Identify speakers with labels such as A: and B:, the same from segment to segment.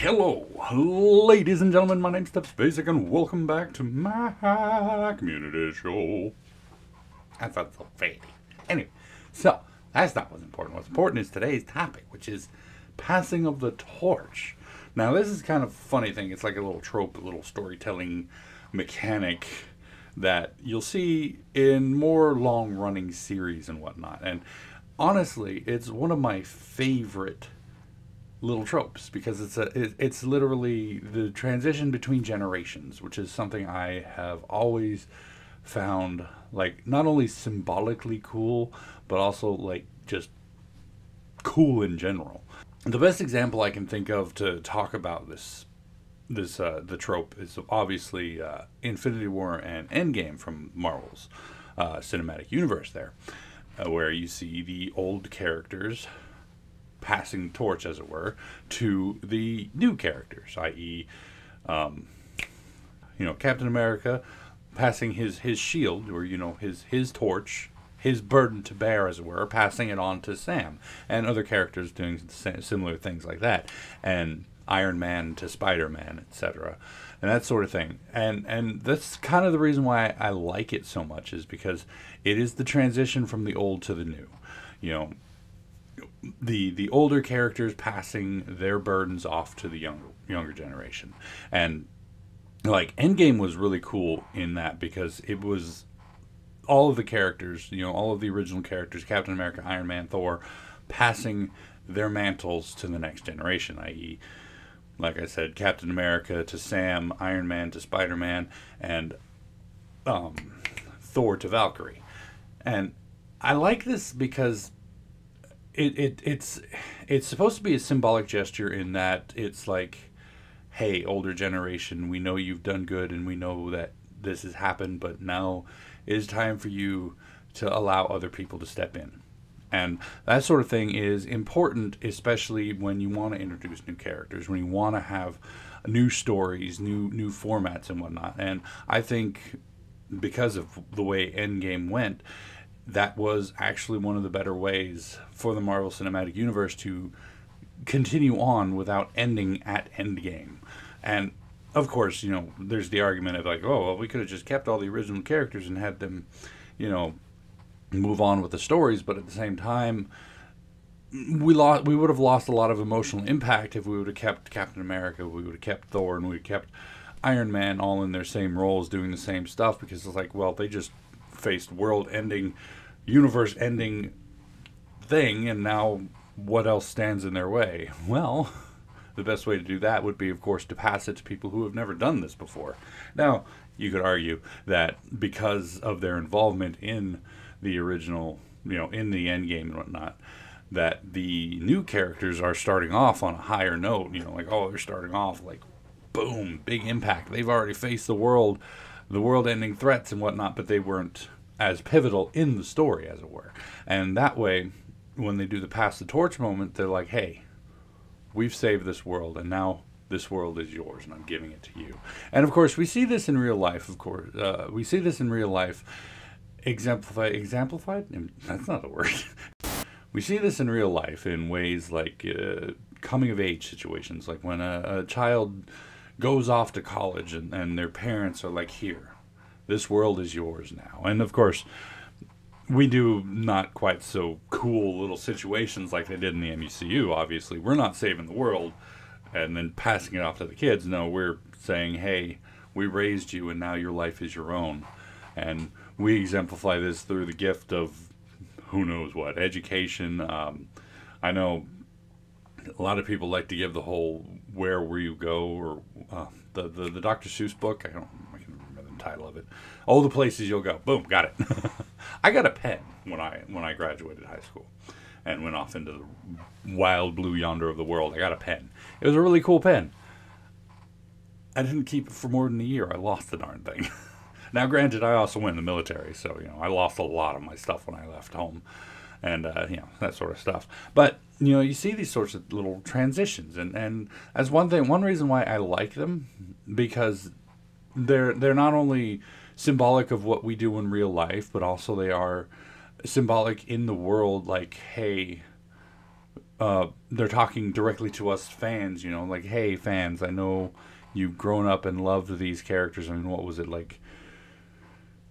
A: Hello, ladies and gentlemen, my name's StepsBasic and welcome back to my community show. I felt so fancy. Anyway, so that's not what's important. What's important is today's topic, which is passing of the torch. Now, this is kind of a funny thing. It's like a little trope, a little storytelling mechanic that you'll see in more long-running series and whatnot. And honestly, it's one of my favorite little tropes because it's literally the transition between generations, which is something I have always found like not only symbolically cool, but also like just cool in general. The best example I can think of to talk about the trope is obviously Infinity War and Endgame from Marvel's cinematic universe there, where you see the old characters passing the torch, as it were, to the new characters, i.e., Captain America passing his shield, or his torch, his burden to bear, as it were, passing it on to Sam, and other characters doing similar things like that, and Iron Man to Spider-Man, etc., and that sort of thing. And that's kind of the reason why I like it so much, is because it is the transition from the old to the new. The older characters passing their burdens off to the younger generation. And like Endgame was really cool in that because it was all of the characters, all of the original characters, Captain America, Iron Man, Thor, passing their mantles to the next generation, i.e., like I said, Captain America to Sam, Iron Man to Spider-Man, and Thor to Valkyrie. And I like this because it's supposed to be a symbolic gesture in that it's like, hey, older generation, we know you've done good and we know that this has happened, but now it is time for you to allow other people to step in. And that sort of thing is important, especially when you want to introduce new characters, when you want to have new stories, new formats and whatnot. And I think because of the way Endgame went, that was actually one of the better ways for the Marvel Cinematic Universe to continue on without ending at Endgame. And of course, there's the argument of like, oh, well, we could have just kept all the original characters and had them, move on with the stories. But at the same time, we would have lost a lot of emotional impact if we would have kept Captain America, we would have kept Thor, and we would have kept Iron Man all in their same roles doing the same stuff, because it's like, well, they just faced world-ending, universe-ending thing, and now what else stands in their way? Well, the best way to do that would be, of course, to pass it to people who have never done this before. Now, you could argue that because of their involvement in the original, in the Endgame and whatnot, that the new characters are starting off on a higher note, they're starting off like, boom, big impact. They've already faced the world-ending threats and whatnot, but they weren't as pivotal in the story, as it were. And that way, when they do the pass the torch moment, they're like, hey, we've saved this world, and now this world is yours, and I'm giving it to you. And of course, we see this in real life, exemplified? That's not a word. We see this in real life in ways like coming-of-age situations, like when a child goes off to college and their parents are like, here, this world is yours now. And of course, we do not quite so cool little situations like they did in the MCU, obviously. We're not saving the world and then passing it off to the kids. No, we're saying, hey, we raised you and now your life is your own. And we exemplify this through the gift of who knows what, education. I know a lot of people like to give the whole where will you go, or the Dr. Seuss book. I can remember the title of it. Oh, the places you'll go. Boom, got it. I got a pen when I graduated high school and went off into the wild blue yonder of the world. I got a pen. It was a really cool pen. I didn't keep it for more than a year. I lost the darn thing. Now, granted, I also went in the military, so I lost a lot of my stuff when I left home, and that sort of stuff. But you see these sorts of little transitions, and as one reason why I like them, because they're not only symbolic of what we do in real life, but also they are symbolic in the world. Like, hey, they're talking directly to us fans, like, hey, fans, I know you've grown up and loved these characters. I mean, what was it, like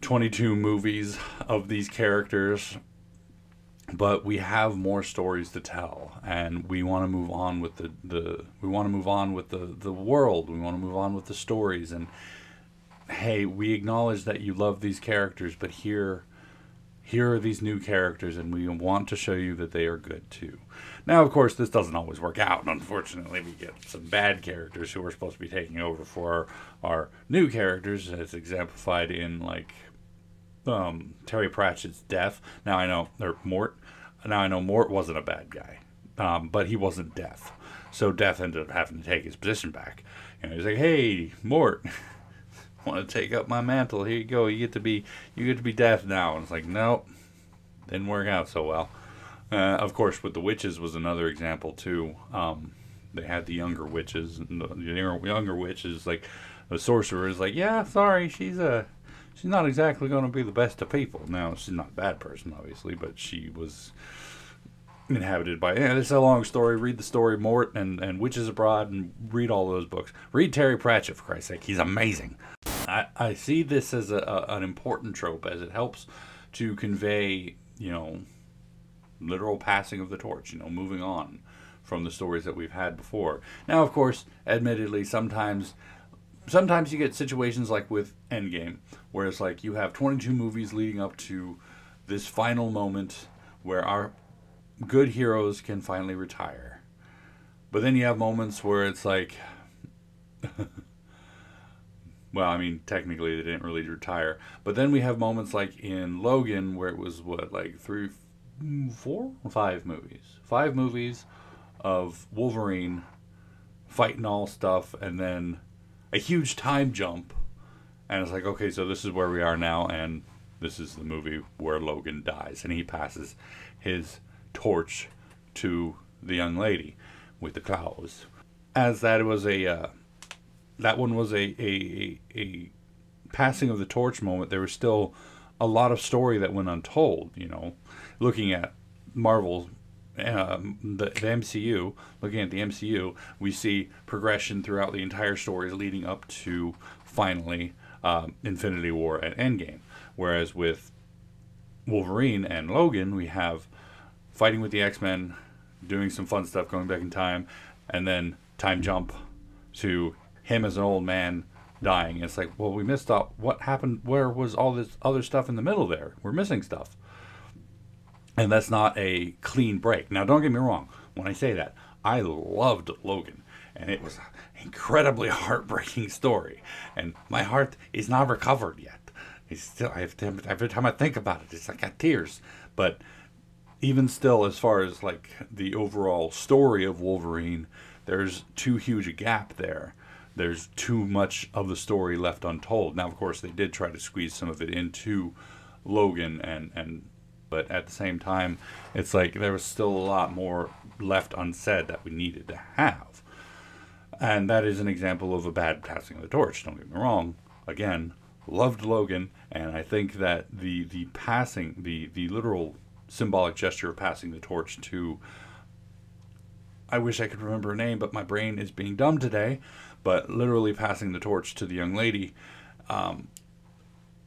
A: 22 movies of these characters? But we have more stories to tell, and we want to move on with we want to move on with the world. We want to move on with the stories. And hey, we acknowledge that you love these characters, but here are these new characters, and we want to show you that they are good too. Now, of course, this doesn't always work out. Unfortunately, we get some bad characters who are supposed to be taking over for our new characters, as exemplified in, like, Terry Pratchett's death. Now I know Mort wasn't a bad guy, but he wasn't Death. So Death ended up having to take his position back. He's like, "Hey, Mort, want to take up my mantle? Here you go. You get to be Death now." And it's like, nope, didn't work out so well. Of course, with the witches was another example too. They had the younger witches, and the younger witches, like the sorcerer, is like, "Yeah, sorry, she's not exactly going to be the best of people." Now, she's not a bad person, obviously, but she was inhabited by... Yeah, this is a long story. Read the story, Mort and Witches Abroad, and read all those books. Read Terry Pratchett, for Christ's sake. He's amazing. I see this as an important trope, as it helps to convey, literal passing of the torch, moving on from the stories that we've had before. Now, of course, admittedly, sometimes you get situations like with Endgame, where it's like you have 22 movies leading up to this final moment where our good heroes can finally retire. But then you have moments where it's like, well, I mean, technically they didn't really retire. But then we have moments like in Logan, where it was, like 5 movies? 5 movies of Wolverine fighting all stuff, and then a huge time jump, and it's like, okay, so this is where we are now, and this is the movie where Logan dies, and he passes his torch to the young lady with the claws. As that was that one was a passing of the torch moment, there was still a lot of story that went untold. Looking at Marvel's the MCU, looking at the MCU, we see progression throughout the entire stories leading up to finally Infinity War and Endgame. Whereas with Wolverine and Logan, we have fighting with the X-Men, doing some fun stuff, going back in time, and then time jump to him as an old man dying. It's like, well, we missed out. What happened? Where was all this other stuff in the middle there? We're missing stuff. And that's not a clean break. Now, don't get me wrong. When I say that, I loved Logan. And it was an incredibly heartbreaking story. And my heart is not recovered yet. It's still, every time I think about it, it's like I got tears. But even still, as far as like the overall story of Wolverine, there's too huge a gap there. There's too much of the story left untold. Now, of course, they did try to squeeze some of it into Logan, but at the same time, it's like there was still a lot more left unsaid that we needed to have. And that is an example of a bad passing of the torch. Don't get me wrong. Again, loved Logan, and I think that the passing, the literal symbolic gesture of passing the torch to, I wish I could remember her name, but my brain is being dumb today, but literally passing the torch to the young lady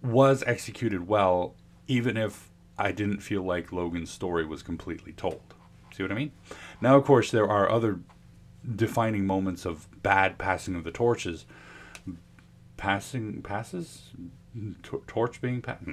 A: was executed well, even if I didn't feel like Logan's story was completely told. See what I mean? Now, of course, there are other defining moments of bad passing of the torches. Torch being passed?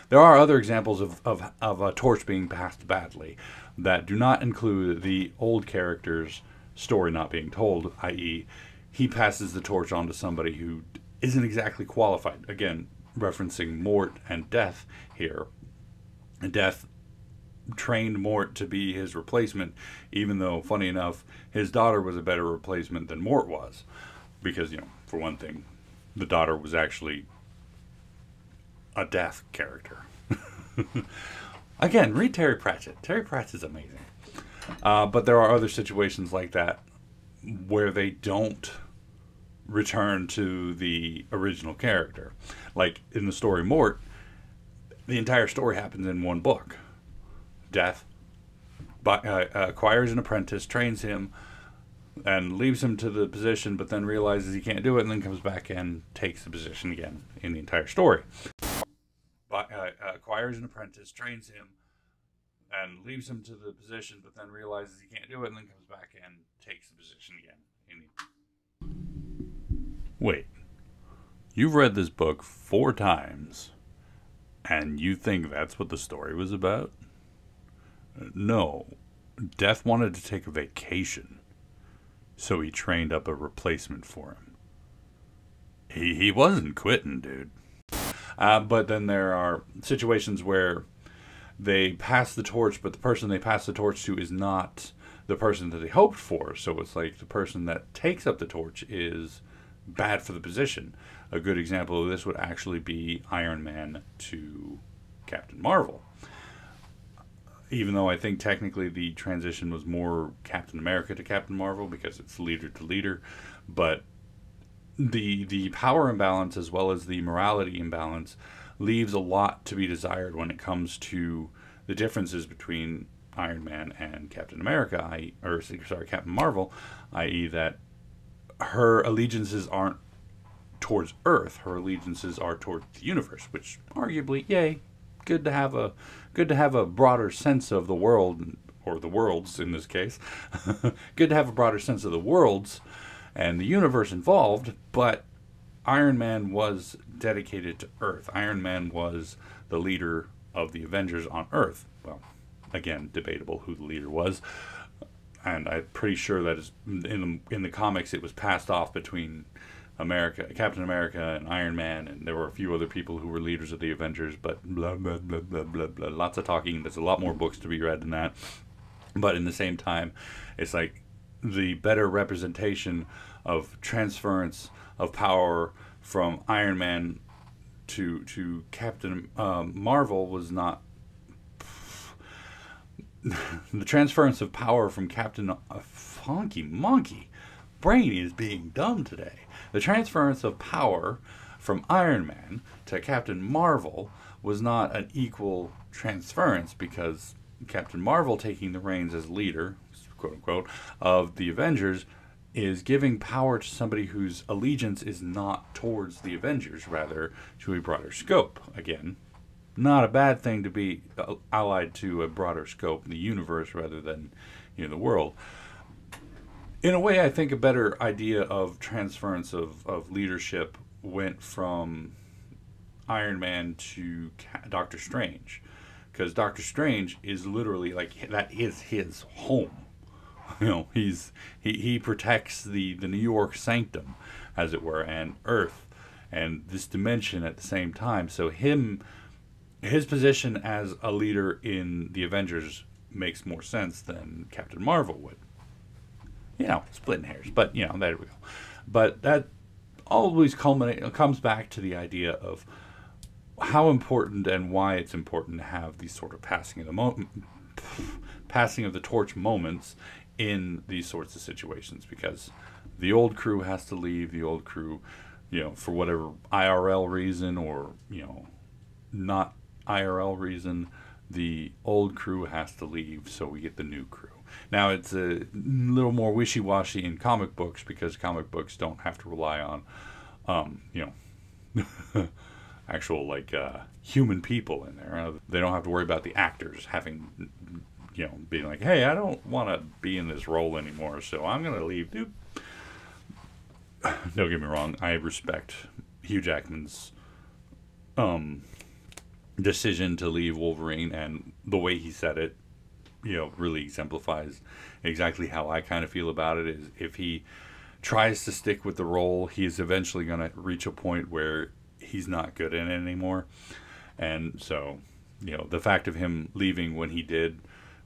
A: There are other examples of a torch being passed badly that do not include the old character's story not being told, i.e., he passes the torch on to somebody who isn't exactly qualified. Again, referencing Mort and Death here. Death trained Mort to be his replacement, even though, funny enough, his daughter was a better replacement than Mort was. Because, for one thing, the daughter was actually a Death character. Again, read Terry Pratchett. Terry Pratchett's amazing. But there are other situations like that where they don't return to the original character. Like in the story Mort, the entire story happens in one book. Death acquires an apprentice, trains him, and leaves him to the position, but then realizes he can't do it, and then comes back and takes the position again in the entire story. Acquires an apprentice, trains him, and leaves him to the position, but then realizes he can't do it, and then comes back and takes the position again. Wait, you've read this book 4 times, and you think that's what the story was about? No. Death wanted to take a vacation, so he trained up a replacement for him. He wasn't quitting, dude. But then there are situations where they pass the torch, but the person they pass the torch to is not the person that they hoped for. So it's like the person that takes up the torch is bad for the position. A good example of this would actually be Iron Man to Captain Marvel. Even though I think technically the transition was more Captain America to Captain Marvel because it's leader to leader, but the power imbalance as well as the morality imbalance leaves a lot to be desired when it comes to the differences between Iron Man and Captain America, Captain Marvel, i.e. that her allegiances aren't towards Earth, her allegiances are towards the universe, which arguably, yay, good to have a broader sense of the world, or the worlds in this case. Good to have a broader sense of the worlds and the universe involved, but Iron Man was dedicated to Earth. Iron Man was the leader of the Avengers on Earth. Well, again, debatable who the leader was, and I'm pretty sure that is in the comics it was passed off between Captain America and Iron Man, and there were a few other people who were leaders of the Avengers, but blah, blah, blah, blah, blah, blah. Lots of talking. There's a lot more books to be read than that. But in the same time, it's like the better representation of transference of power from Iron Man to Captain Marvel was not... the transference of power from Captain... funky monkey. Brain is being dumb today. The transference of power from Iron Man to Captain Marvel was not an equal transference, because Captain Marvel taking the reins as leader, quote unquote, of the Avengers is giving power to somebody whose allegiance is not towards the Avengers, rather to a broader scope. Again, not a bad thing to be allied to a broader scope in the universe rather than, the world. In a way, I think a better idea of transference of leadership went from Iron Man to Doctor Strange, because Doctor Strange is literally like, that is his home. He protects the New York sanctum, as it were, and Earth and this dimension at the same time. So his position as a leader in the Avengers makes more sense than Captain Marvel would. Splitting hairs, but there we go. But that always comes back to the idea of how important and why it's important to have these sort of passing of the torch moments in these sorts of situations, because the old crew has to leave. The old crew, for whatever IRL reason or not IRL reason, the old crew has to leave, so we get the new crew. Now, it's a little more wishy-washy in comic books, because comic books don't have to rely on, actual, human people in there. They don't have to worry about the actors having, being like, hey, I don't want to be in this role anymore, so I'm going to leave. Dude. Don't get me wrong, I respect Hugh Jackman's decision to leave Wolverine, and the way he said it, really exemplifies exactly how I kind of feel about it. Is if he tries to stick with the role, he is eventually going to reach a point where he's not good in it anymore. And so, the fact of him leaving when he did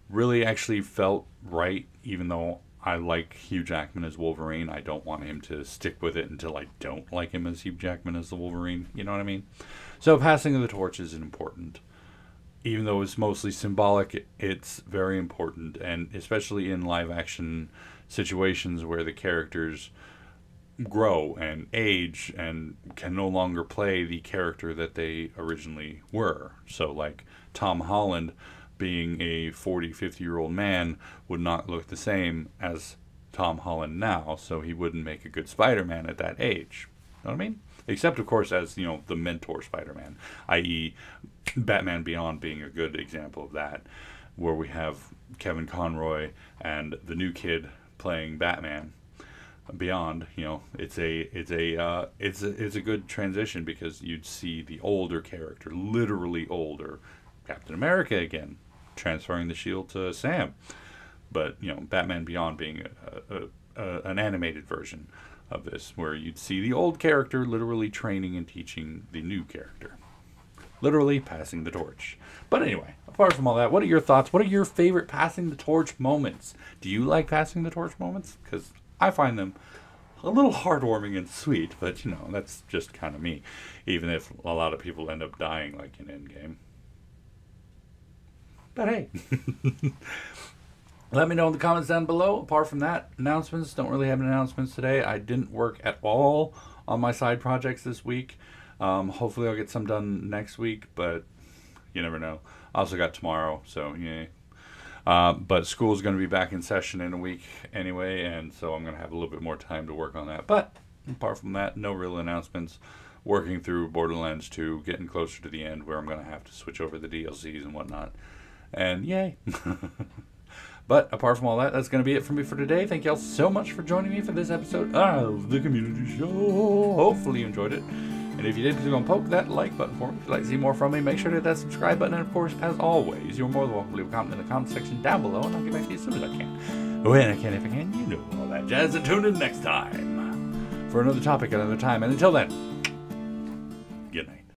A: really actually felt right, even though I like Hugh Jackman as Wolverine. I don't want him to stick with it until I don't like him as Hugh Jackman as the Wolverine. You know what I mean? So passing of the torch is important. Even though it's mostly symbolic, it's very important, and especially in live-action situations where the characters grow and age and can no longer play the character that they originally were. So, like Tom Holland being a 40, 50-year-old man would not look the same as Tom Holland now, so he wouldn't make a good Spider-Man at that age. Know what I mean? Except, of course, as, the mentor Spider-Man, i.e. Batman Beyond being a good example of that, where we have Kevin Conroy and the new kid playing Batman Beyond. It's a good transition, because you'd see the older character, literally older, Captain America again, transferring the shield to Sam. But, Batman Beyond being an animated version of this, where you'd see the old character literally training and teaching the new character. Literally passing the torch. But anyway, apart from all that, what are your thoughts? What are your favorite passing the torch moments? Do you like passing the torch moments? Because I find them a little heartwarming and sweet, but, that's just kind of me. Even if a lot of people end up dying, like in Endgame. But hey. Let me know in the comments down below. Apart from that, announcements. Don't really have any announcements today. I didn't work at all on my side projects this week. Hopefully I'll get some done next week, but you never know. I also got tomorrow, so yay. But school's going to be back in session in a week anyway, and so I'm going to have a little bit more time to work on that. But apart from that, no real announcements. Working through Borderlands 2, getting closer to the end where I'm going to have to switch over the DLCs and whatnot. And yay. But apart from all that, that's going to be it for me for today. Thank y'all so much for joining me for this episode of The Community Show. Hopefully you enjoyed it. And if you did, please go and poke that like button for me. If you'd like to see more from me, make sure to hit that subscribe button. And of course, as always, you're more than welcome to leave a comment in the comment section down below, and I'll get back to you as soon as I can. When I can, if I can, all that jazz. And tune in next time for another topic, another time. And until then,